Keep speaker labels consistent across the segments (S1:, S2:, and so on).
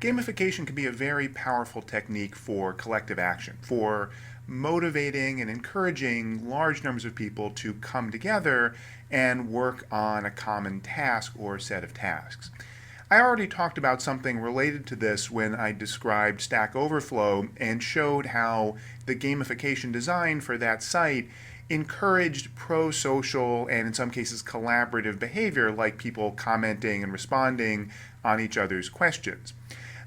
S1: Gamification can be a very powerful technique for collective action, for motivating and encouraging large numbers of people to come together and work on a common task or set of tasks. I already talked about something related to this when I described Stack Overflow and showed how the gamification design for that site encouraged pro-social and in some cases collaborative behavior, like people commenting and responding on each other's questions.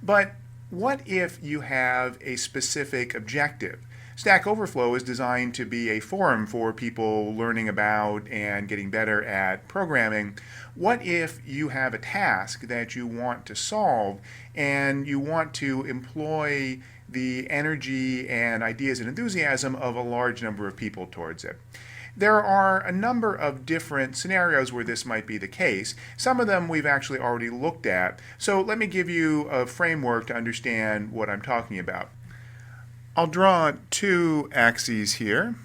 S1: But what if you have a specific objective? Stack Overflow is designed to be a forum for people learning about and getting better at programming. What if you have a task that you want to solve and you want to employ the energy and ideas and enthusiasm of a large number of people towards it? There are a number of different scenarios where this might be the case. Some of them we've actually already looked at. So let me give you a framework to understand what I'm talking about. I'll draw two axes here.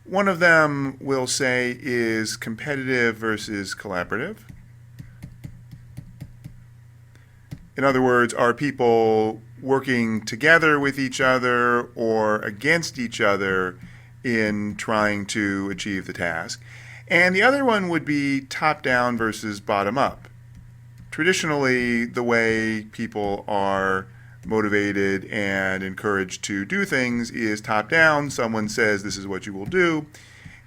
S1: One of them we'll say is competitive versus collaborative. In other words, are people working together with each other or against each other in trying to achieve the task? And the other one would be top-down versus bottom-up. Traditionally, the way people are motivated and encouraged to do things is top-down. Someone says this is what you will do.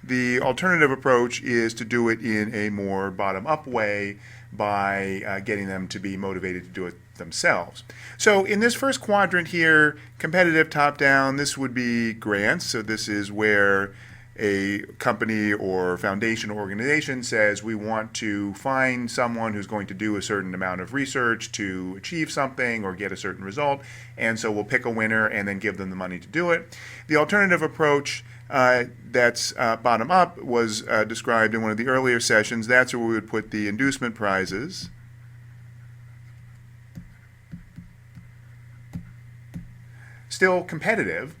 S1: The alternative approach is to do it in a more bottom-up way by getting them to be motivated to do it themselves. So in this first quadrant here, competitive top-down, this would be grants. So this is where a company or foundation or organization says we want to find someone who's going to do a certain amount of research to achieve something or get a certain result, and so we'll pick a winner and then give them the money to do it. The alternative approach that's bottom up was described in one of the earlier sessions. That's where we would put the inducement prizes. Still competitive.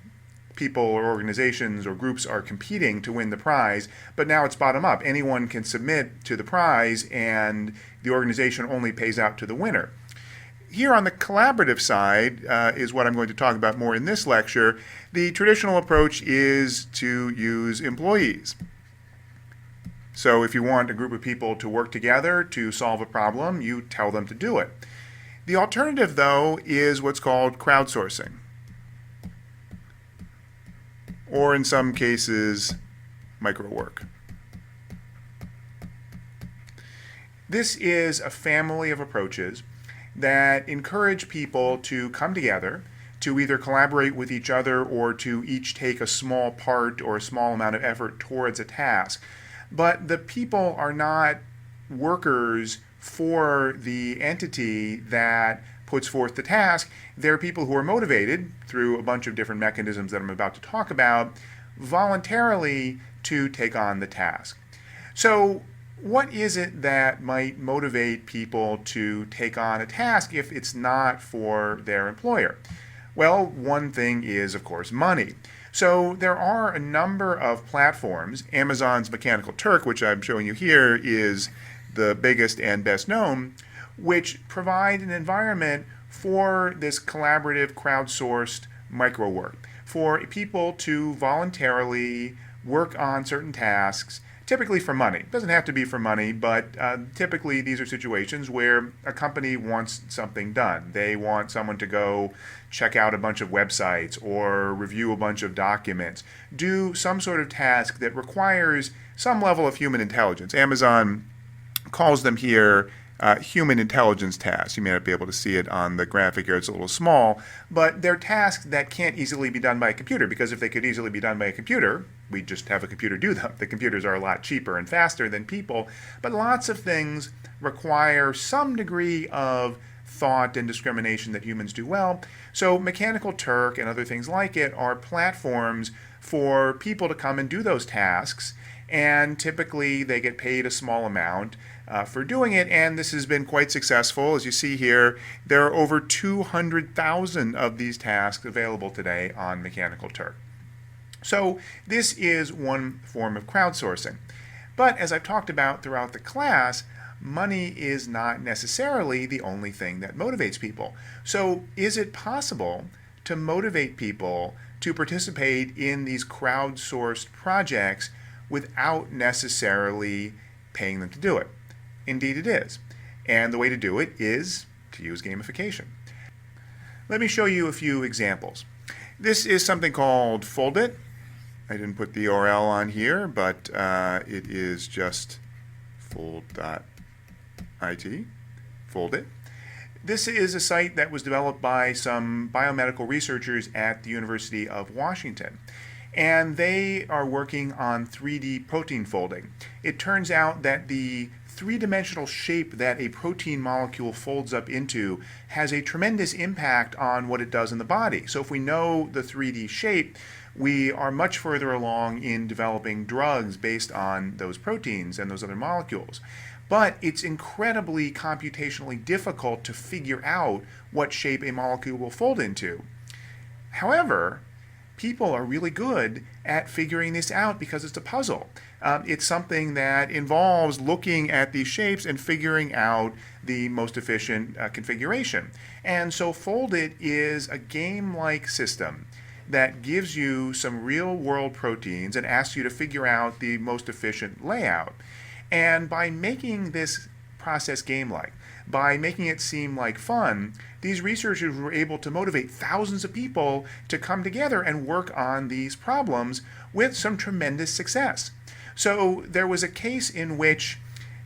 S1: People or organizations or groups are competing to win the prize, but now it's bottom up. Anyone can submit to the prize and the organization only pays out to the winner. Here on the collaborative side is what I'm going to talk about more in this lecture. The traditional approach is to use employees. So if you want a group of people to work together to solve a problem, you tell them to do it. The alternative, though, is what's called crowdsourcing, or in some cases, micro work. This is a family of approaches that encourage people to come together to either collaborate with each other or to each take a small part or a small amount of effort towards a task. But the people are not workers for the entity that puts forth the task. They're people who are motivated through a bunch of different mechanisms that I'm about to talk about voluntarily to take on the task. So what is it that might motivate people to take on a task if it's not for their employer? Well, one thing is, of course, money. So there are a number of platforms. Amazon's Mechanical Turk, which I'm showing you here, is the biggest and best known, which provide an environment for this collaborative, crowdsourced micro work, for people to voluntarily work on certain tasks, typically for money. It doesn't have to be for money, but typically these are situations where a company wants something done. They want someone to go check out a bunch of websites or review a bunch of documents, do some sort of task that requires some level of human intelligence. Amazon calls them here human intelligence tasks. You may not be able to see it on the graphic here, it's a little small, but they're tasks that can't easily be done by a computer, because if they could easily be done by a computer, we'd just have a computer do them. The computers are a lot cheaper and faster than people, but lots of things require some degree of thought and discrimination that humans do well. So Mechanical Turk and other things like it are platforms for people to come and do those tasks, and typically they get paid a small amount for doing it, and this has been quite successful. As you see here, there are over 200,000 of these tasks available today on Mechanical Turk. So this is one form of crowdsourcing. But as I've talked about throughout the class, money is not necessarily the only thing that motivates people. So is it possible to motivate people to participate in these crowdsourced projects without necessarily paying them to do it? Indeed it is. And the way to do it is to use gamification. Let me show you a few examples. This is something called Foldit. I didn't put the URL on here, but it is just fold.it. Foldit. This is a site that was developed by some biomedical researchers at the University of Washington. And they are working on 3D protein folding. It turns out that the three-dimensional shape that a protein molecule folds up into has a tremendous impact on what it does in the body. So if we know the 3D shape, we are much further along in developing drugs based on those proteins and those other molecules. But it's incredibly computationally difficult to figure out what shape a molecule will fold into. However, people are really good at figuring this out because it's a puzzle. It's something that involves looking at these shapes and figuring out the most efficient configuration. And so Foldit is a game-like system that gives you some real-world proteins and asks you to figure out the most efficient layout. And by making this process game-like, by making it seem like fun, these researchers were able to motivate thousands of people to come together and work on these problems with some tremendous success. So there was a case in which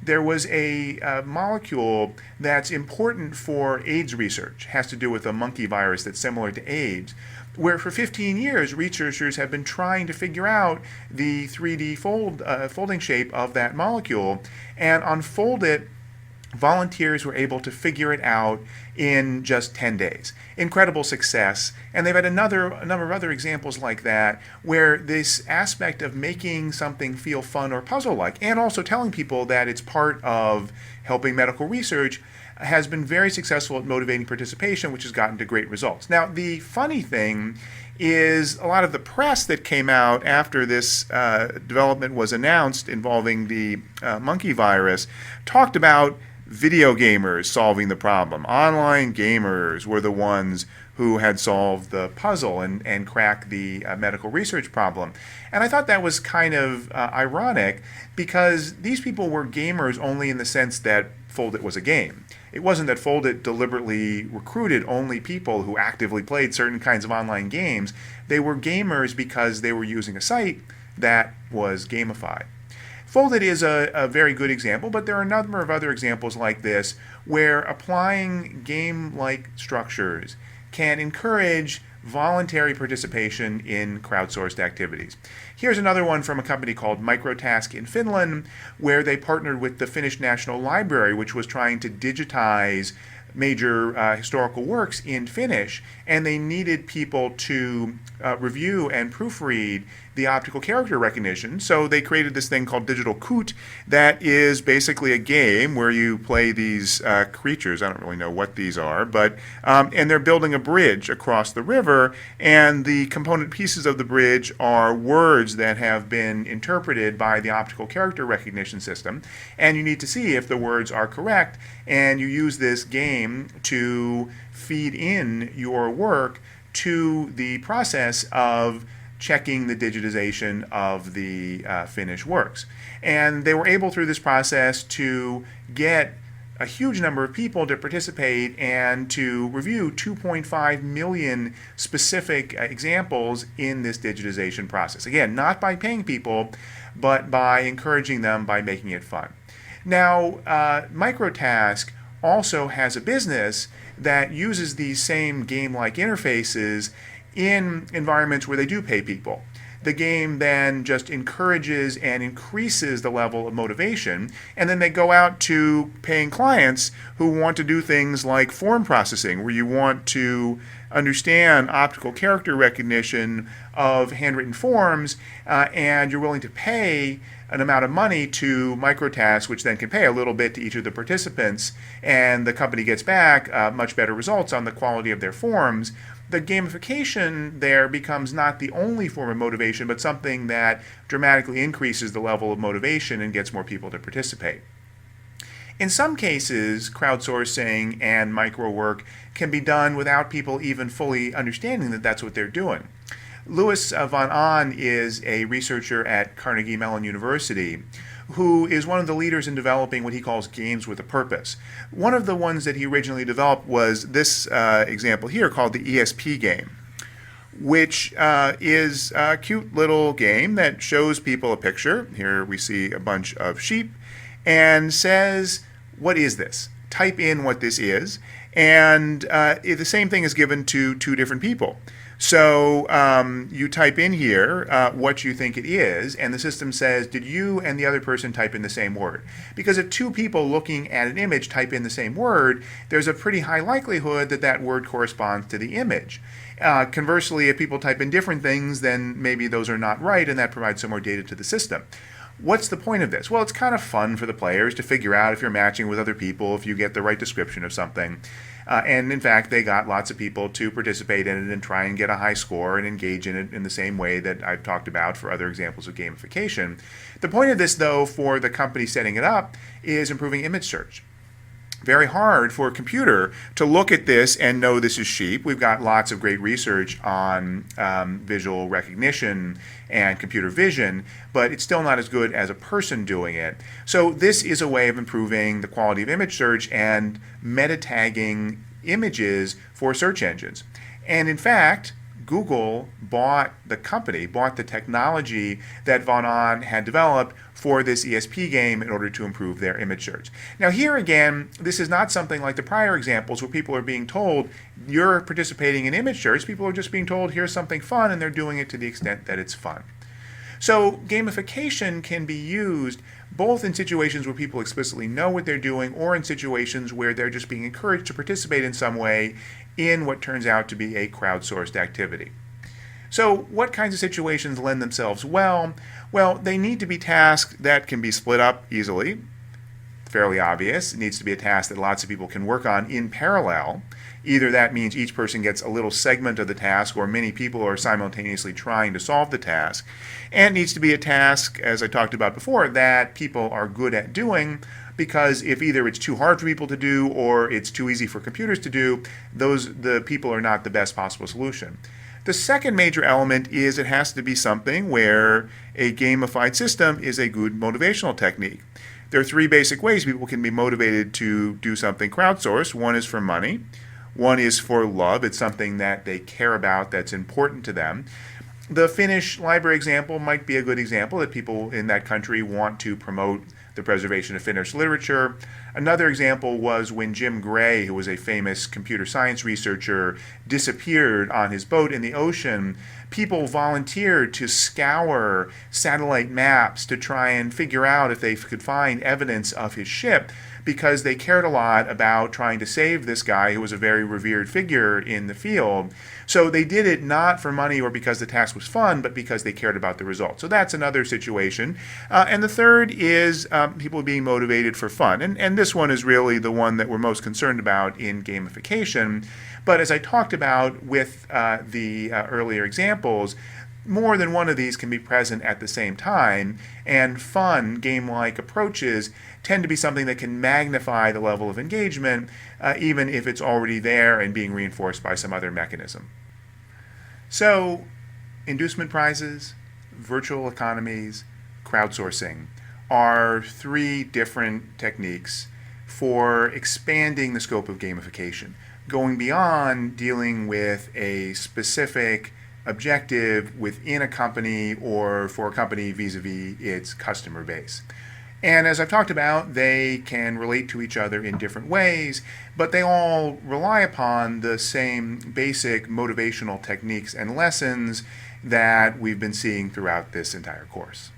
S1: there was a molecule that's important for AIDS research, has to do with a monkey virus that's similar to AIDS, where for 15 years researchers have been trying to figure out the 3D folding shape of that molecule, and on Foldit, volunteers were able to figure it out in just 10 days. Incredible success. And they've had a number of other examples like that, where this aspect of making something feel fun or puzzle-like, and also telling people that it's part of helping medical research, has been very successful at motivating participation, which has gotten to great results. Now, the funny thing is a lot of the press that came out after this development was announced involving the monkey virus talked about video gamers solving the problem. Online gamers were the ones who had solved the puzzle and cracked the medical research problem. And I thought that was kind of ironic, because these people were gamers only in the sense that Foldit was a game. It wasn't that Foldit deliberately recruited only people who actively played certain kinds of online games. They were gamers because they were using a site that was gamified. Foldit is a very good example, but there are a number of other examples like this where applying game-like structures can encourage voluntary participation in crowdsourced activities. Here's another one from a company called Microtask in Finland, where they partnered with the Finnish National Library, which was trying to digitize major historical works in Finnish, and they needed people to review and proofread the optical character recognition. So they created this thing called Digital Coot that is basically a game where you play these creatures. I don't really know what these are, but and they're building a bridge across the river, and the component pieces of the bridge are words that have been interpreted by the optical character recognition system, and you need to see if the words are correct, and you use this game to feed in your work to the process of checking the digitization of the finished works. And they were able through this process to get a huge number of people to participate and to review 2.5 million specific examples in this digitization process. Again, not by paying people, but by encouraging them by making it fun. Now, Microtask also has a business that uses these same game-like interfaces in environments where they do pay people. The game then just encourages and increases the level of motivation, and then they go out to paying clients who want to do things like form processing, where you want to understand optical character recognition of handwritten forms, and you're willing to pay an amount of money to Microtask, which then can pay a little bit to each of the participants, and the company gets back much better results on the quality of their forms. The gamification there becomes not the only form of motivation, but something that dramatically increases the level of motivation and gets more people to participate. In some cases, crowdsourcing and micro work can be done without people even fully understanding that that's what they're doing. Louis von Ahn is a researcher at Carnegie Mellon University who is one of the leaders in developing what he calls games with a purpose. One of the ones that he originally developed was this example here called the ESP game, which is a cute little game that shows people a picture. Here we see a bunch of sheep and says, what is this? Type in what this is, and the same thing is given to two different people. So you type in here what you think it is, and the system says, did you and the other person type in the same word? Because if two people looking at an image type in the same word, there's a pretty high likelihood that that word corresponds to the image. Conversely, if people type in different things, then maybe those are not right, and that provides some more data to the system. What's the point of this? Well, it's kind of fun for the players to figure out if you're matching with other people, if you get the right description of something. And in fact, they got lots of people to participate in it and try and get a high score and engage in it in the same way that I've talked about for other examples of gamification. The point of this, though, for the company setting it up is improving image search. Very hard for a computer to look at this and know this is sheep. We've got lots of great research on visual recognition and computer vision, but it's still not as good as a person doing it. So this is a way of improving the quality of image search and meta tagging images for search engines. And in fact, Google bought the technology that von Ahn had developed for this ESP game in order to improve their image search. Now here again, this is not something like the prior examples where people are being told, you're participating in image search. People are just being told, here's something fun, and they're doing it to the extent that it's fun. So gamification can be used both in situations where people explicitly know what they're doing or in situations where they're just being encouraged to participate in some way in what turns out to be a crowdsourced activity. So what kinds of situations lend themselves well? Well, they need to be tasks that can be split up easily. Fairly obvious. It needs to be a task that lots of people can work on in parallel. Either that means each person gets a little segment of the task, or many people are simultaneously trying to solve the task. And it needs to be a task, as I talked about before, that people are good at doing, because if either it's too hard for people to do or it's too easy for computers to do, the people are not the best possible solution. The second major element is it has to be something where a gamified system is a good motivational technique. There are three basic ways people can be motivated to do something crowdsourced. One is for money. One is for love. It's something that they care about, that's important to them. The Finnish library example might be a good example that people in that country want to promote the preservation of Finnish literature. Another example was when Jim Gray, who was a famous computer science researcher, disappeared on his boat in the ocean. People volunteered to scour satellite maps to try and figure out if they could find evidence of his ship, because they cared a lot about trying to save this guy who was a very revered figure in the field. So they did it not for money or because the task was fun, but because they cared about the result. So that's another situation. And the third is people being motivated for fun. And this one is really the one that we're most concerned about in gamification. But as I talked about with the earlier examples, more than one of these can be present at the same time, and fun, game-like approaches tend to be something that can magnify the level of engagement, even if it's already there and being reinforced by some other mechanism. So, inducement prizes, virtual economies, crowdsourcing are three different techniques for expanding the scope of gamification, going beyond dealing with a specific objective within a company or for a company vis-a-vis its customer base. And as I've talked about, they can relate to each other in different ways, but they all rely upon the same basic motivational techniques and lessons that we've been seeing throughout this entire course.